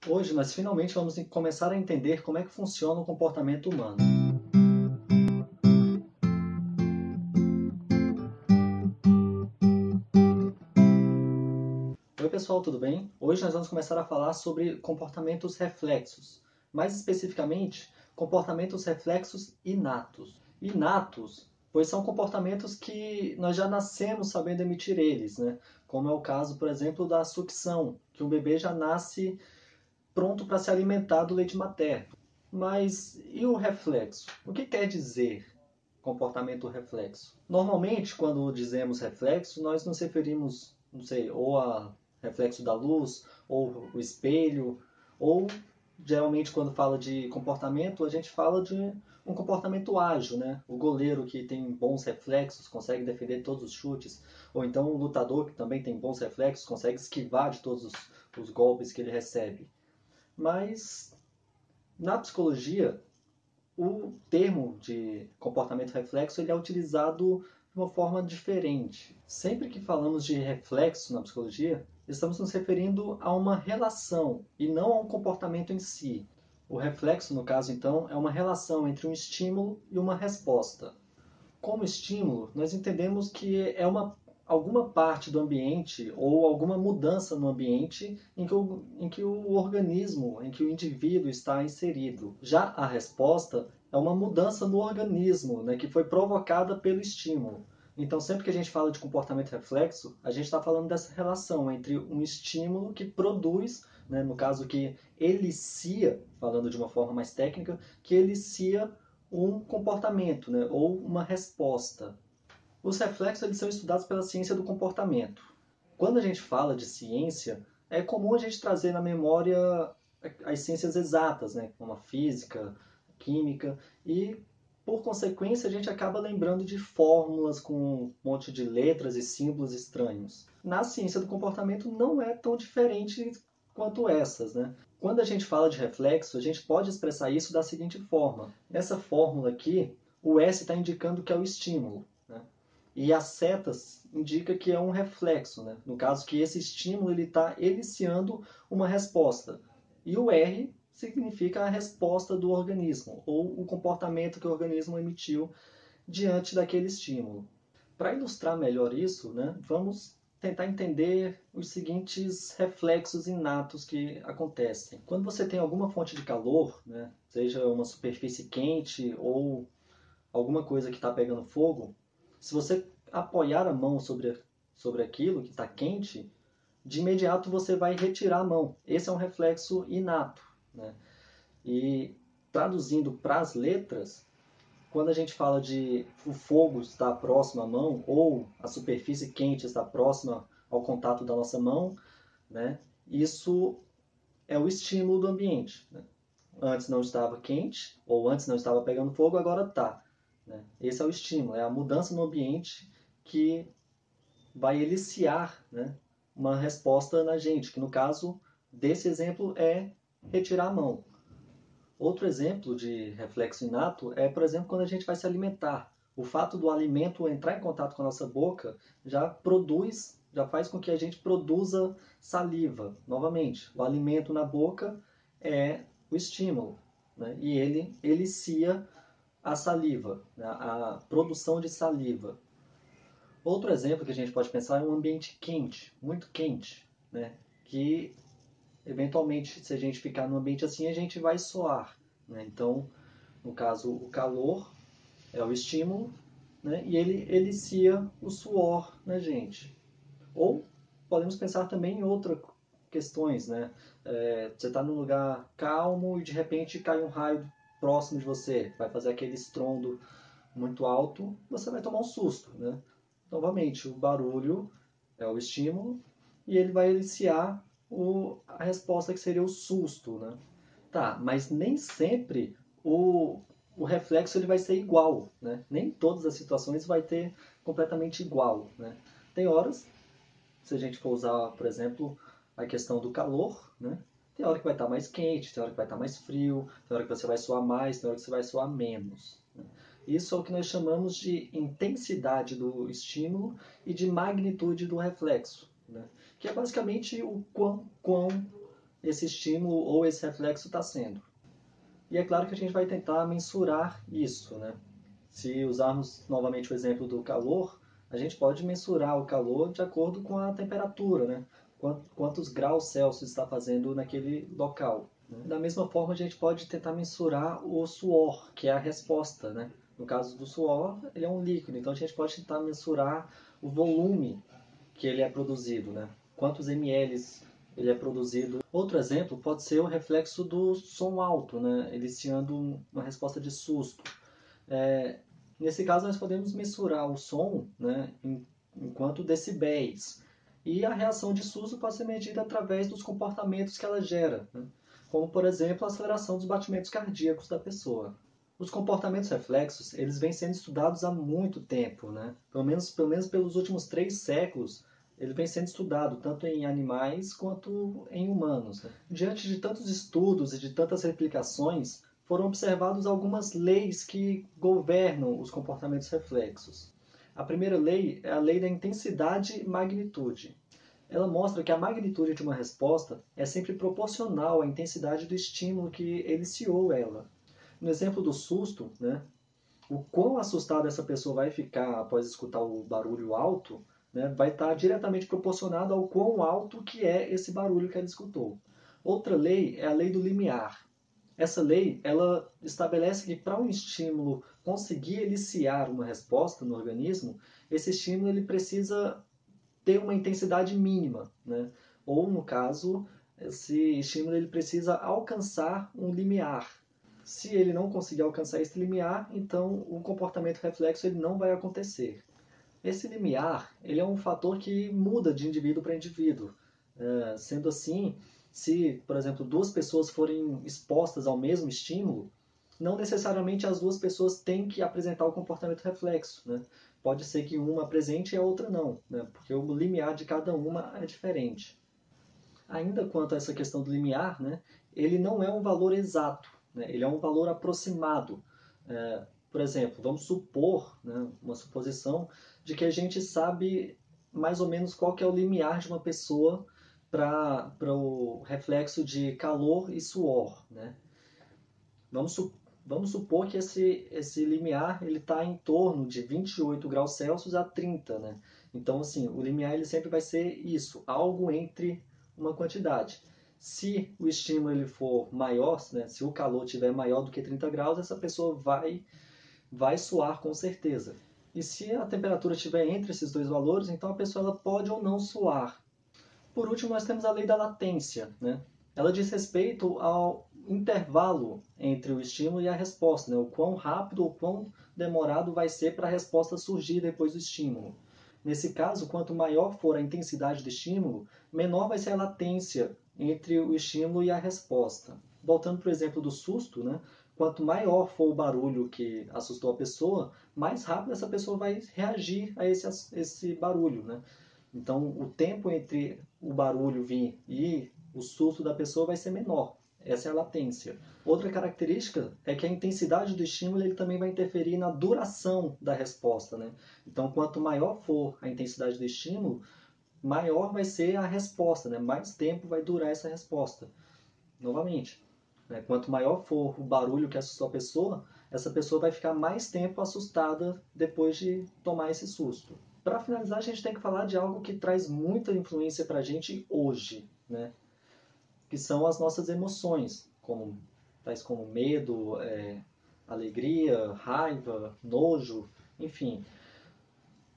Hoje nós finalmente vamos começar a entender como é que funciona o comportamento humano. Oi pessoal, tudo bem? Hoje nós vamos começar a falar sobre comportamentos reflexos. Mais especificamente, comportamentos reflexos inatos. Inatos, pois são comportamentos que nós já nascemos sabendo emitir eles, né? Como é o caso, por exemplo, da sucção, que um bebê já nasce pronto para se alimentar do leite materno. Mas e o reflexo? O que quer dizer comportamento reflexo? Normalmente, quando dizemos reflexo, nós nos referimos, não sei, ou a reflexo da luz, ou o espelho, ou geralmente quando fala de comportamento, a gente fala de um comportamento ágil, né? O goleiro que tem bons reflexos, consegue defender todos os chutes, ou então o lutador que também tem bons reflexos, consegue esquivar de todos os golpes que ele recebe. Mas na psicologia, o termo de comportamento reflexo ele é utilizado de uma forma diferente. Sempre que falamos de reflexo na psicologia, estamos nos referindo a uma relação e não a um comportamento em si. O reflexo, no caso, então, é uma relação entre um estímulo e uma resposta. Como estímulo, nós entendemos que é alguma parte do ambiente ou alguma mudança no ambiente em que o organismo, em que o indivíduo está inserido. Já a resposta é uma mudança no organismo, né, que foi provocada pelo estímulo. Então, sempre que a gente fala de comportamento reflexo, a gente está falando dessa relação entre um estímulo que produz, né, no caso que elicia, falando de uma forma mais técnica, que elicia um comportamento, né, ou uma resposta. Os reflexos eles são estudados pela ciência do comportamento. Quando a gente fala de ciência, é comum a gente trazer na memória as ciências exatas, né, como a física, a química, e por consequência a gente acaba lembrando de fórmulas com um monte de letras e símbolos estranhos. Na ciência do comportamento não é tão diferente quanto essas, né? Quando a gente fala de reflexo, a gente pode expressar isso da seguinte forma. Nessa fórmula aqui, o S está indicando que é o estímulo, né? E as setas indica que é um reflexo, né? No caso que esse estímulo está eliciando uma resposta. E o R significa a resposta do organismo, ou o comportamento que o organismo emitiu diante daquele estímulo. Para ilustrar melhor isso, né, vamos tentar entender os seguintes reflexos inatos que acontecem. Quando você tem alguma fonte de calor, né, seja uma superfície quente ou alguma coisa que está pegando fogo, se você apoiar a mão sobre aquilo que está quente, de imediato você vai retirar a mão. Esse é um reflexo inato, né? E traduzindo para as letras, quando a gente fala de o fogo estar próximo à mão ou a superfície quente estar próxima ao contato da nossa mão, né, isso é o estímulo do ambiente. Né? Antes não estava quente ou antes não estava pegando fogo, agora está. Né? Esse é o estímulo, é a mudança no ambiente que vai eliciar, né, uma resposta na gente, que no caso desse exemplo é retirar a mão. Outro exemplo de reflexo inato é, por exemplo, quando a gente vai se alimentar. O fato do alimento entrar em contato com a nossa boca já faz com que a gente produza saliva. Novamente, o alimento na boca é o estímulo, né? E ele elicia a saliva, né? A produção de saliva. Outro exemplo que a gente pode pensar é um ambiente quente, muito quente, né? Que eventualmente, se a gente ficar num ambiente assim, a gente vai suar. Né? Então, no caso, o calor é o estímulo, né? E ele elicia o suor na gente. Ou podemos pensar também em outras questões. Né? Você está num lugar calmo e de repente cai um raio próximo de você, vai fazer aquele estrondo muito alto, você vai tomar um susto. Né? Novamente, o barulho é o estímulo e ele vai eliciar a resposta que seria o susto, né? Tá, mas nem sempre o reflexo ele vai ser igual, né? Nem todas as situações vai ter completamente igual, né? Tem horas, se a gente for usar, por exemplo, a questão do calor, né? Tem hora que vai estar mais quente, tem hora que vai estar mais frio, tem hora que você vai suar mais, tem hora que você vai suar menos. Né? Isso é o que nós chamamos de intensidade do estímulo e de magnitude do reflexo, né? Que é basicamente o quão esse estímulo ou esse reflexo está sendo. E é claro que a gente vai tentar mensurar isso, né? Se usarmos novamente o exemplo do calor, a gente pode mensurar o calor de acordo com a temperatura, né? Quantos graus Celsius está fazendo naquele local. Né? Da mesma forma, a gente pode tentar mensurar o suor, que é a resposta, né? No caso do suor, ele é um líquido, então a gente pode tentar mensurar o volume que ele é produzido, né? Quantos ml ele é produzido. Outro exemplo pode ser o reflexo do som alto, né? Eliciando uma resposta de susto. Nesse caso, nós podemos mensurar o som, né, em quanto decibéis. E a reação de susto pode ser medida através dos comportamentos que ela gera, né? Como, por exemplo, a aceleração dos batimentos cardíacos da pessoa. Os comportamentos reflexos, eles vêm sendo estudados há muito tempo, né? Pelo menos pelos últimos 3 séculos, ele vem sendo estudado tanto em animais quanto em humanos. Né? Diante de tantos estudos e de tantas replicações, foram observadas algumas leis que governam os comportamentos reflexos. A primeira lei é a lei da intensidade e magnitude. Ela mostra que a magnitude de uma resposta é sempre proporcional à intensidade do estímulo que eliciou ela. No exemplo do susto, né, o quão assustada essa pessoa vai ficar após escutar o barulho alto, né, vai estar diretamente proporcionado ao quão alto que é esse barulho que ela escutou. Outra lei é a lei do limiar. Essa lei, ela estabelece que para um estímulo conseguir eliciar uma resposta no organismo, esse estímulo ele precisa ter uma intensidade mínima, né? Ou, no caso, esse estímulo ele precisa alcançar um limiar. Se ele não conseguir alcançar esse limiar, então o comportamento reflexo ele não vai acontecer. Esse limiar ele é um fator que muda de indivíduo para indivíduo. Sendo assim, se, por exemplo, 2 pessoas forem expostas ao mesmo estímulo, não necessariamente as 2 pessoas têm que apresentar o comportamento reflexo. Né? Pode ser que uma apresente e a outra não, né? Porque o limiar de cada uma é diferente. Ainda quanto a essa questão do limiar, né, ele não é um valor exato, né, ele é um valor aproximado. Por exemplo, vamos supor, né, uma suposição de que a gente sabe mais ou menos qual que é o limiar de uma pessoa para o reflexo de calor e suor. Né? Vamos supor que esse limiar está em torno de 28 graus Celsius a 30. Né? Então, assim, o limiar ele sempre vai ser isso, algo entre uma quantidade. Se o estímulo ele for maior, né, se o calor estiver maior do que 30 graus, essa pessoa vai suar com certeza. E se a temperatura estiver entre esses 2 valores, então a pessoa ela pode ou não suar. Por último, nós temos a lei da latência. Né? Ela diz respeito ao intervalo entre o estímulo e a resposta, né? O quão rápido ou quão demorado vai ser para a resposta surgir depois do estímulo. Nesse caso, quanto maior for a intensidade do estímulo, menor vai ser a latência entre o estímulo e a resposta. Voltando para o exemplo do susto, né? Quanto maior for o barulho que assustou a pessoa, mais rápido essa pessoa vai reagir a esse barulho. Né? Então, o tempo entre o barulho vir e o susto da pessoa vai ser menor. Essa é a latência. Outra característica é que a intensidade do estímulo ele também vai interferir na duração da resposta. Né? Então, quanto maior for a intensidade do estímulo, maior vai ser a resposta, né? Mais tempo vai durar essa resposta. Novamente, né? Quanto maior for o barulho que assustou a pessoa, essa pessoa vai ficar mais tempo assustada depois de tomar esse susto. Para finalizar, a gente tem que falar de algo que traz muita influência para a gente hoje, né? Que são as nossas emoções, tais como medo, alegria, raiva, nojo, enfim.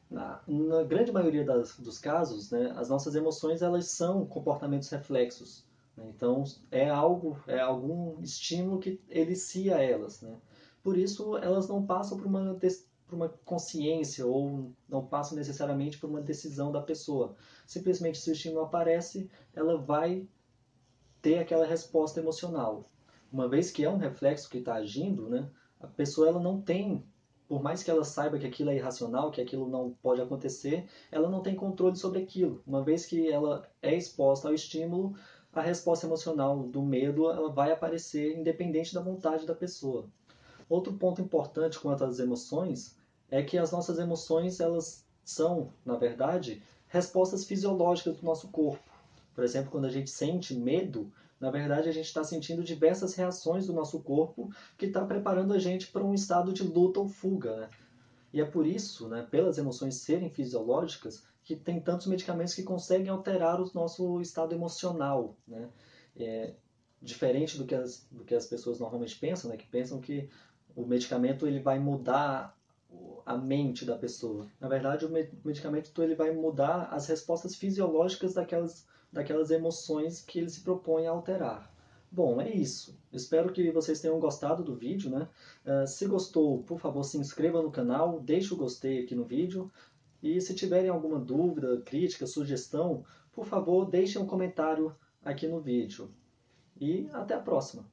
Na grande maioria dos casos, né, as nossas emoções elas são comportamentos reflexos. Né? Então, é algum estímulo que elicia elas. Né? Por isso, elas não passam por uma consciência ou não passam necessariamente por uma decisão da pessoa. Simplesmente, se o estímulo aparece, ela vai ter aquela resposta emocional. Uma vez que é um reflexo que está agindo, né, a pessoa ela não tem, por mais que ela saiba que aquilo é irracional, que aquilo não pode acontecer, ela não tem controle sobre aquilo. Uma vez que ela é exposta ao estímulo, a resposta emocional do medo ela vai aparecer independente da vontade da pessoa. Outro ponto importante quanto às emoções é que as nossas emoções elas são, na verdade, respostas fisiológicas do nosso corpo. Por exemplo, quando a gente sente medo, Na verdade, a gente está sentindo diversas reações do nosso corpo que está preparando a gente para um estado de luta ou fuga, né? E é por isso, né, pelas emoções serem fisiológicas, que tem tantos medicamentos que conseguem alterar o nosso estado emocional, né? É, diferente do que as pessoas normalmente pensam, né, que pensam que o medicamento ele vai mudar a mente da pessoa. Na verdade, o medicamento ele vai mudar as respostas fisiológicas daquelas emoções que ele se propõe a alterar. Bom, é isso. Espero que vocês tenham gostado do vídeo, né? Se gostou, por favor, se inscreva no canal, deixe o gostei aqui no vídeo. E se tiverem alguma dúvida, crítica, sugestão, por favor, deixem um comentário aqui no vídeo. E até a próxima!